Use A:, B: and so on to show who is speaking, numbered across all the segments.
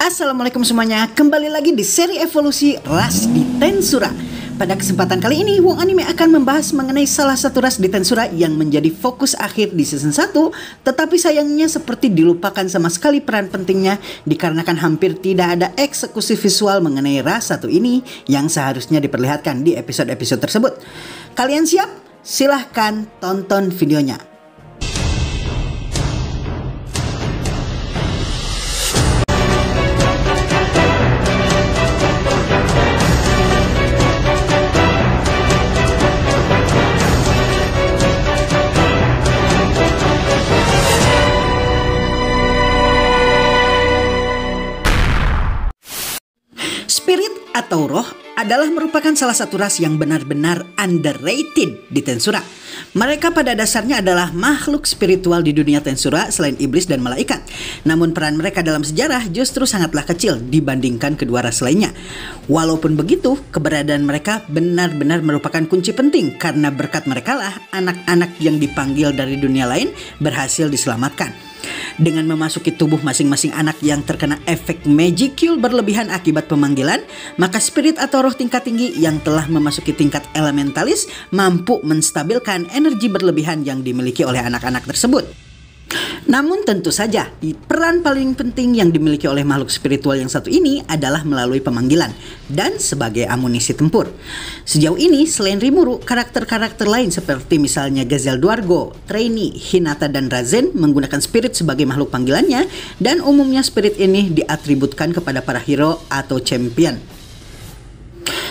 A: Assalamualaikum semuanya, kembali lagi di seri evolusi ras di Tensura. Pada kesempatan kali ini, Wong Anime akan membahas mengenai salah satu ras di Tensura yang menjadi fokus akhir di season 1, tetapi sayangnya seperti dilupakan sama sekali peran pentingnya dikarenakan hampir tidak ada eksekusi visual mengenai ras satu ini yang seharusnya diperlihatkan di episode-episode tersebut. Kalian siap? Silahkan tonton videonya. Spirit atau roh adalah merupakan salah satu ras yang benar-benar underrated di Tensura. Mereka pada dasarnya adalah makhluk spiritual di dunia Tensura selain iblis dan malaikat. Namun peran mereka dalam sejarah justru sangatlah kecil dibandingkan kedua ras lainnya. Walaupun begitu, keberadaan mereka benar-benar merupakan kunci penting karena berkat merekalah anak-anak yang dipanggil dari dunia lain berhasil diselamatkan. Dengan memasuki tubuh masing-masing anak yang terkena efek Magicule berlebihan akibat pemanggilan, maka spirit atau roh tingkat tinggi yang telah memasuki tingkat elementalis mampu menstabilkan energi berlebihan yang dimiliki oleh anak-anak tersebut. Namun tentu saja, peran paling penting yang dimiliki oleh makhluk spiritual yang satu ini adalah melalui pemanggilan dan sebagai amunisi tempur. Sejauh ini, selain Rimuru, karakter-karakter lain seperti misalnya Gazelle Dwargo, Trainee, Hinata, dan Razen menggunakan spirit sebagai makhluk panggilannya, dan umumnya spirit ini diatributkan kepada para hero atau champion.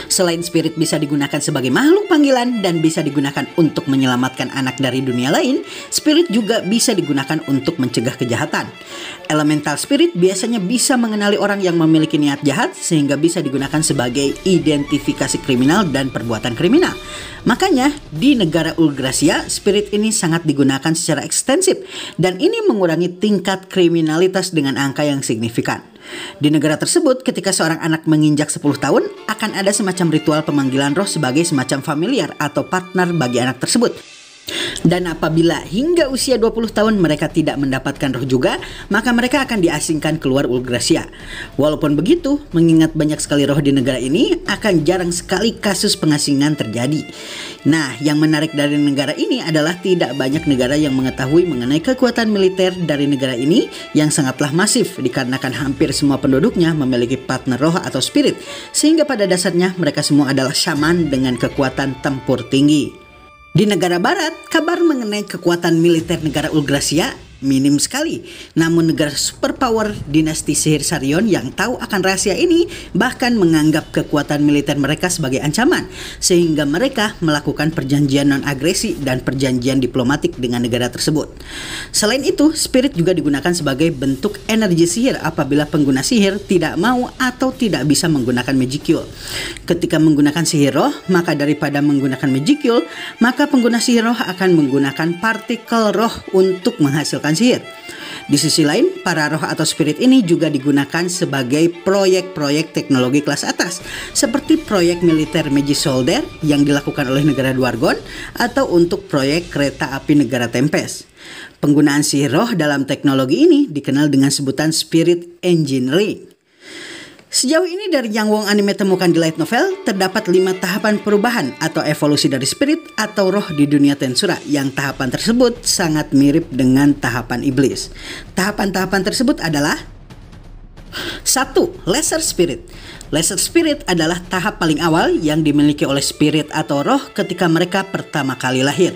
A: Selain spirit bisa digunakan sebagai makhluk panggilan dan bisa digunakan untuk menyelamatkan anak dari dunia lain, spirit juga bisa digunakan untuk mencegah kejahatan. Elemental spirit biasanya bisa mengenali orang yang memiliki niat jahat sehingga bisa digunakan sebagai identifikasi kriminal dan perbuatan kriminal. Makanya di negara Ulgracia, spirit ini sangat digunakan secara ekstensif dan ini mengurangi tingkat kriminalitas dengan angka yang signifikan. Di negara tersebut, ketika seorang anak menginjak 10 tahun, akan ada semacam ritual pemanggilan roh sebagai semacam familiar atau partner bagi anak tersebut. Dan apabila hingga usia 20 tahun mereka tidak mendapatkan roh juga, maka mereka akan diasingkan keluar Ulgracia. Walaupun begitu, mengingat banyak sekali roh di negara ini, akan jarang sekali kasus pengasingan terjadi. Nah, yang menarik dari negara ini adalah tidak banyak negara yang mengetahui mengenai kekuatan militer dari negara ini yang sangatlah masif dikarenakan hampir semua penduduknya memiliki partner roh atau spirit, sehingga pada dasarnya mereka semua adalah shaman dengan kekuatan tempur tinggi. Di negara barat, kabar mengenai kekuatan militer negara Ulgracia minim sekali. Namun negara superpower dinasti sihir Sarion yang tahu akan rahasia ini bahkan menganggap kekuatan militer mereka sebagai ancaman, sehingga mereka melakukan perjanjian non-agresi dan perjanjian diplomatik dengan negara tersebut. Selain itu, spirit juga digunakan sebagai bentuk energi sihir apabila pengguna sihir tidak mau atau tidak bisa menggunakan Magicule. Ketika menggunakan sihir roh, maka daripada menggunakan Magicule, maka pengguna sihir roh akan menggunakan partikel roh untuk menghasilkan sihir. Di sisi lain, para roh atau spirit ini juga digunakan sebagai proyek-proyek teknologi kelas atas, seperti proyek militer Magi Soldier yang dilakukan oleh negara Dwargon atau untuk proyek kereta api negara Tempest. Penggunaan sihir roh dalam teknologi ini dikenal dengan sebutan Spirit Engineering. Sejauh ini dari yang Wong Anime temukan di light novel, terdapat 5 tahapan perubahan atau evolusi dari spirit atau roh di dunia Tensura yang tahapan tersebut sangat mirip dengan tahapan iblis. Tahapan-tahapan tersebut adalah 1. Lesser Spirit. Lesser Spirit adalah tahap paling awal yang dimiliki oleh spirit atau roh ketika mereka pertama kali lahir.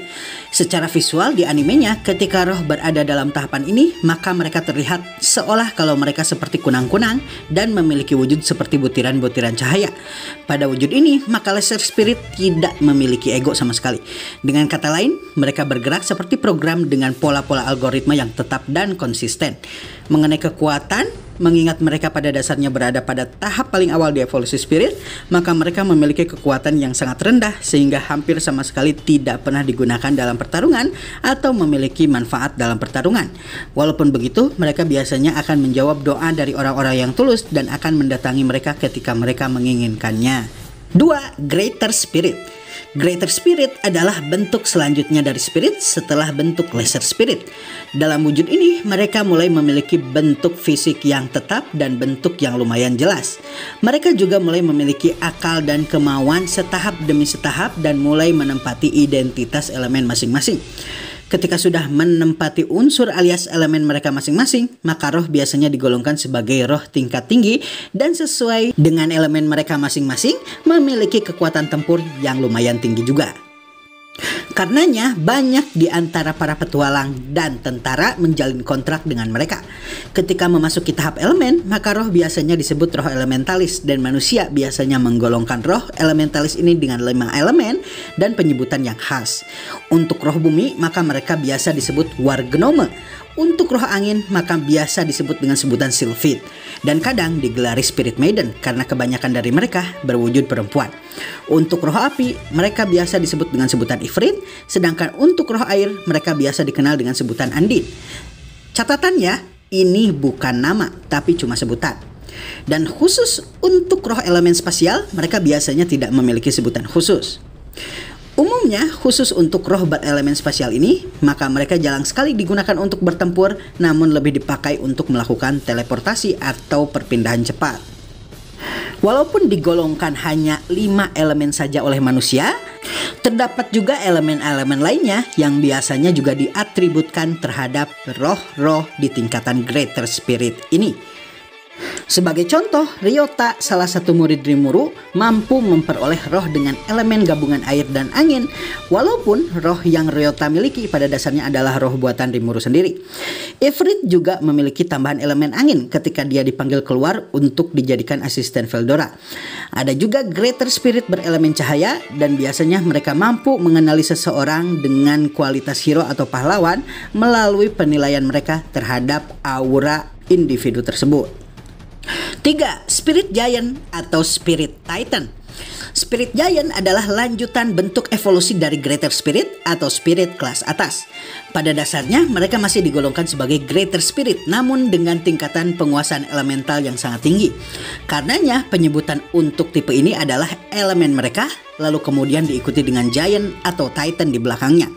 A: Secara visual di animenya, ketika roh berada dalam tahapan ini, maka mereka terlihat seolah kalau mereka seperti kunang-kunang dan memiliki wujud seperti butiran-butiran cahaya. Pada wujud ini, maka Lesser Spirit tidak memiliki ego sama sekali. Dengan kata lain, mereka bergerak seperti program dengan pola-pola algoritma yang tetap dan konsisten. Mengenai kekuatan, mengingat mereka pada dasarnya berada pada tahap paling awal di evolusi spirit, maka mereka memiliki kekuatan yang sangat rendah sehingga hampir sama sekali tidak pernah digunakan dalam pertarungan atau memiliki manfaat dalam pertarungan. Walaupun begitu, mereka biasanya akan menjawab doa dari orang-orang yang tulus dan akan mendatangi mereka ketika mereka menginginkannya. 2. Greater Spirit. Greater Spirit adalah bentuk selanjutnya dari Spirit setelah bentuk Lesser Spirit. Dalam wujud ini, mereka mulai memiliki bentuk fisik yang tetap dan bentuk yang lumayan jelas. Mereka juga mulai memiliki akal dan kemauan setahap demi setahap dan mulai menempati identitas elemen masing-masing. Ketika sudah menempati unsur alias elemen mereka masing-masing, maka roh biasanya digolongkan sebagai roh tingkat tinggi dan sesuai dengan elemen mereka masing-masing memiliki kekuatan tempur yang lumayan tinggi juga. Karenanya banyak di antara para petualang dan tentara menjalin kontrak dengan mereka. Ketika memasuki tahap elemen, maka roh biasanya disebut roh elementalis dan manusia biasanya menggolongkan roh elementalis ini dengan 5 elemen dan penyebutan yang khas. Untuk roh bumi, maka mereka biasa disebut wargnome. Untuk roh angin, maka biasa disebut dengan sebutan Sylphid. Dan kadang digelari Spirit Maiden karena kebanyakan dari mereka berwujud perempuan. Untuk roh api, mereka biasa disebut dengan sebutan Ifrit. Sedangkan untuk roh air, mereka biasa dikenal dengan sebutan Undine. Catatannya, ini bukan nama, tapi cuma sebutan. Dan khusus untuk roh elemen spasial, mereka biasanya tidak memiliki sebutan khusus. Umumnya khusus untuk roh berelemen spasial ini, maka mereka jarang sekali digunakan untuk bertempur, namun lebih dipakai untuk melakukan teleportasi atau perpindahan cepat. Walaupun digolongkan hanya 5 elemen saja oleh manusia, terdapat juga elemen-elemen lainnya yang biasanya juga diatributkan terhadap roh-roh di tingkatan Greater Spirit ini. Sebagai contoh, Ryota, salah satu murid Rimuru, mampu memperoleh roh dengan elemen gabungan air dan angin, walaupun roh yang Ryota miliki pada dasarnya adalah roh buatan Rimuru sendiri. Ifrit juga memiliki tambahan elemen angin ketika dia dipanggil keluar untuk dijadikan asisten Veldora. Ada juga Greater Spirit berelemen cahaya dan biasanya mereka mampu mengenali seseorang dengan kualitas hero atau pahlawan melalui penilaian mereka terhadap aura individu tersebut. 3. Spirit Giant atau Spirit Titan. Spirit Giant adalah lanjutan bentuk evolusi dari Greater Spirit atau Spirit kelas atas. Pada dasarnya mereka masih digolongkan sebagai Greater Spirit, namun dengan tingkatan penguasaan elemental yang sangat tinggi. Karenanya penyebutan untuk tipe ini adalah elemen mereka, lalu kemudian diikuti dengan Giant atau Titan di belakangnya.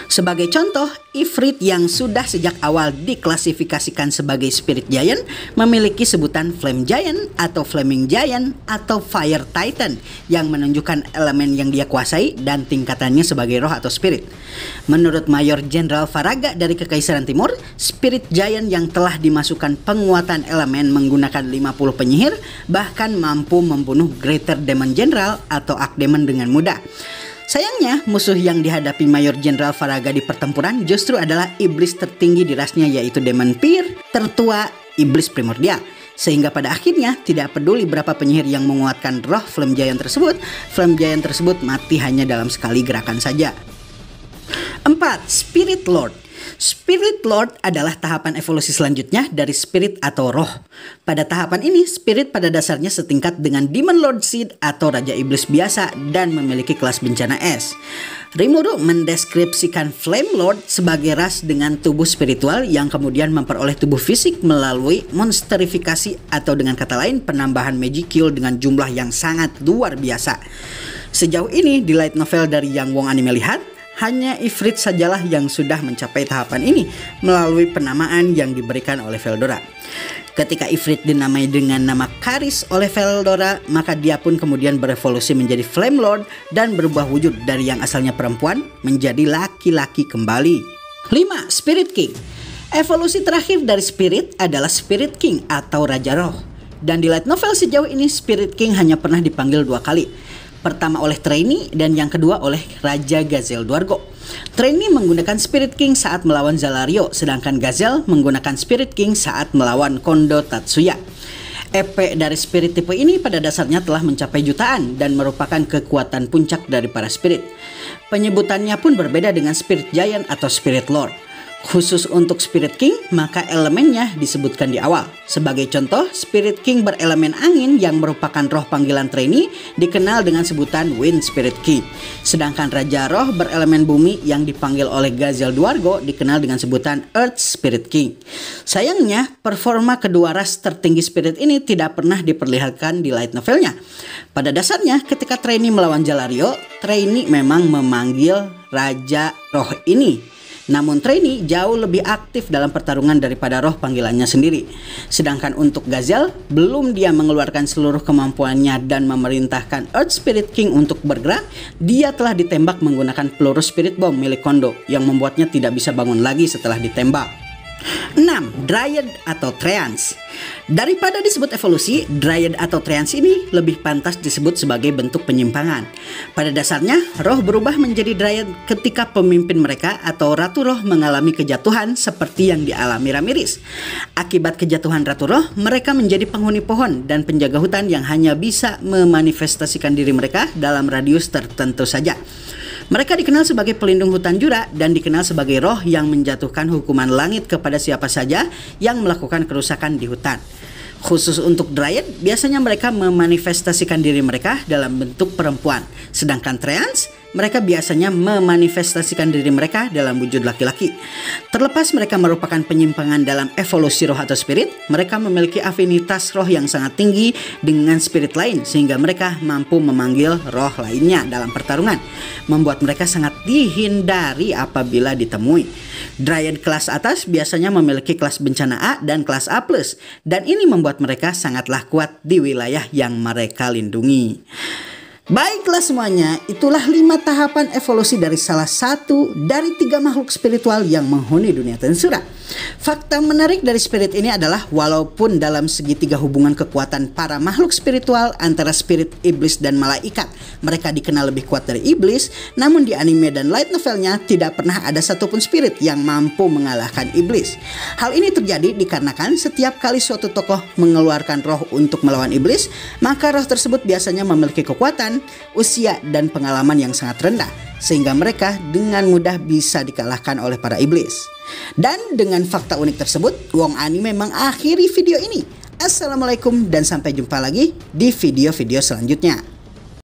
A: Sebagai contoh, Ifrit yang sudah sejak awal diklasifikasikan sebagai Spirit Giant memiliki sebutan Flame Giant atau Flaming Giant atau Fire Titan yang menunjukkan elemen yang dia kuasai dan tingkatannya sebagai roh atau spirit. Menurut Mayor Jenderal Faraga dari Kekaisaran Timur, Spirit Giant yang telah dimasukkan penguatan elemen menggunakan 50 penyihir bahkan mampu membunuh Greater Demon General atau Archdemon dengan mudah. Sayangnya, musuh yang dihadapi Mayor Jenderal Faraga di pertempuran justru adalah iblis tertinggi di rasnya, yaitu Demon Peer, tertua iblis primordial. Sehingga pada akhirnya tidak peduli berapa penyihir yang menguatkan roh Flame Giant tersebut mati hanya dalam sekali gerakan saja. 4. Spirit Lord. Spirit Lord adalah tahapan evolusi selanjutnya dari Spirit atau roh. Pada tahapan ini, Spirit pada dasarnya setingkat dengan Demon Lord Seed atau Raja Iblis biasa dan memiliki kelas bencana es. Rimuru mendeskripsikan Flame Lord sebagai ras dengan tubuh spiritual yang kemudian memperoleh tubuh fisik melalui monsterifikasi atau dengan kata lain penambahan Magicule dengan jumlah yang sangat luar biasa. Sejauh ini di light novel dari yang Wong Anime lihat, hanya Ifrit sajalah yang sudah mencapai tahapan ini melalui penamaan yang diberikan oleh Veldora. Ketika Ifrit dinamai dengan nama Karis oleh Veldora, maka dia pun kemudian berevolusi menjadi Flame Lord dan berubah wujud dari yang asalnya perempuan menjadi laki-laki kembali. 5. Spirit King. Evolusi terakhir dari Spirit adalah Spirit King atau Raja Roh. Dan di light novel sejauh ini Spirit King hanya pernah dipanggil 2 kali. Pertama oleh Trainee dan yang kedua oleh Raja Gazel Dwargo. Trainee menggunakan Spirit King saat melawan Zalario, sedangkan Gazel menggunakan Spirit King saat melawan Kondo Tatsuya. EP dari spirit tipe ini pada dasarnya telah mencapai jutaan dan merupakan kekuatan puncak dari para spirit. Penyebutannya pun berbeda dengan Spirit Giant atau Spirit Lord. Khusus untuk Spirit King, maka elemennya disebutkan di awal. Sebagai contoh, Spirit King berelemen angin yang merupakan roh panggilan trainee dikenal dengan sebutan Wind Spirit King. Sedangkan Raja Roh berelemen bumi yang dipanggil oleh Gazel Duargo dikenal dengan sebutan Earth Spirit King. Sayangnya, performa kedua ras tertinggi spirit ini tidak pernah diperlihatkan di light novelnya. Pada dasarnya, ketika trainee melawan Jalario, trainee memang memanggil Raja Roh ini. Namun trainee jauh lebih aktif dalam pertarungan daripada roh panggilannya sendiri. Sedangkan untuk Gazel, belum dia mengeluarkan seluruh kemampuannya dan memerintahkan Earth Spirit King untuk bergerak, dia telah ditembak menggunakan peluru Spirit Bomb milik Kondo yang membuatnya tidak bisa bangun lagi setelah ditembak. 6. Dryad atau Treants. Daripada disebut evolusi, Dryad atau Treants ini lebih pantas disebut sebagai bentuk penyimpangan. Pada dasarnya, roh berubah menjadi Dryad ketika pemimpin mereka atau Ratu Roh mengalami kejatuhan seperti yang dialami Ramiris. Akibat kejatuhan Ratu Roh, mereka menjadi penghuni pohon dan penjaga hutan yang hanya bisa memanifestasikan diri mereka dalam radius tertentu saja. Mereka dikenal sebagai pelindung hutan jura dan dikenal sebagai roh yang menjatuhkan hukuman langit kepada siapa saja yang melakukan kerusakan di hutan. Khusus untuk Dryad, biasanya mereka memanifestasikan diri mereka dalam bentuk perempuan. Sedangkan Treants, mereka biasanya memanifestasikan diri mereka dalam wujud laki-laki. Terlepas mereka merupakan penyimpangan dalam evolusi roh atau spirit, mereka memiliki afinitas roh yang sangat tinggi dengan spirit lain sehingga mereka mampu memanggil roh lainnya dalam pertarungan, membuat mereka sangat dihindari apabila ditemui. Dryad kelas atas biasanya memiliki kelas bencana A dan kelas A+, dan ini membuat mereka sangatlah kuat di wilayah yang mereka lindungi. Baiklah semuanya, itulah 5 tahapan evolusi dari salah satu dari 3 makhluk spiritual yang menghuni dunia Tensura. Fakta menarik dari spirit ini adalah walaupun dalam segitiga hubungan kekuatan para makhluk spiritual antara spirit, iblis, dan malaikat mereka dikenal lebih kuat dari iblis, namun di anime dan light novelnya tidak pernah ada satupun spirit yang mampu mengalahkan iblis. Hal ini terjadi dikarenakan setiap kali suatu tokoh mengeluarkan roh untuk melawan iblis, maka roh tersebut biasanya memiliki kekuatan, usia, dan pengalaman yang sangat rendah, sehingga mereka dengan mudah bisa dikalahkan oleh para iblis. Dan dengan fakta unik tersebut, Wong Anime mengakhiri video ini. Assalamualaikum dan sampai jumpa lagi di video-video selanjutnya.